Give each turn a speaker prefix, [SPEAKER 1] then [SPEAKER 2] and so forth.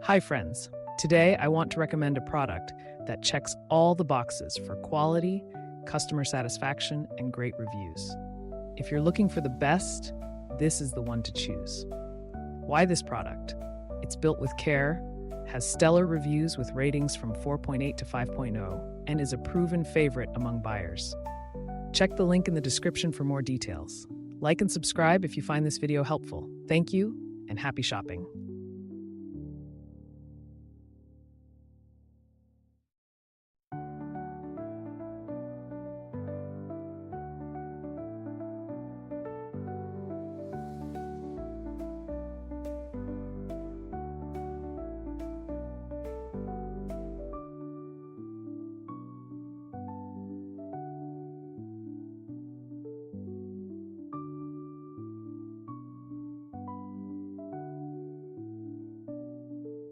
[SPEAKER 1] Hi, friends. Today, I want to recommend a product that checks all the boxes for quality, customer satisfaction, and great reviews. If you're looking for the best, this is the one to choose. Why this product? It's built with care, has stellar reviews with ratings from 4.8 to 5.0, and is a proven favorite among buyers. Check the link in the description for more details. Like and subscribe if you find this video helpful. Thank you, and happy shopping.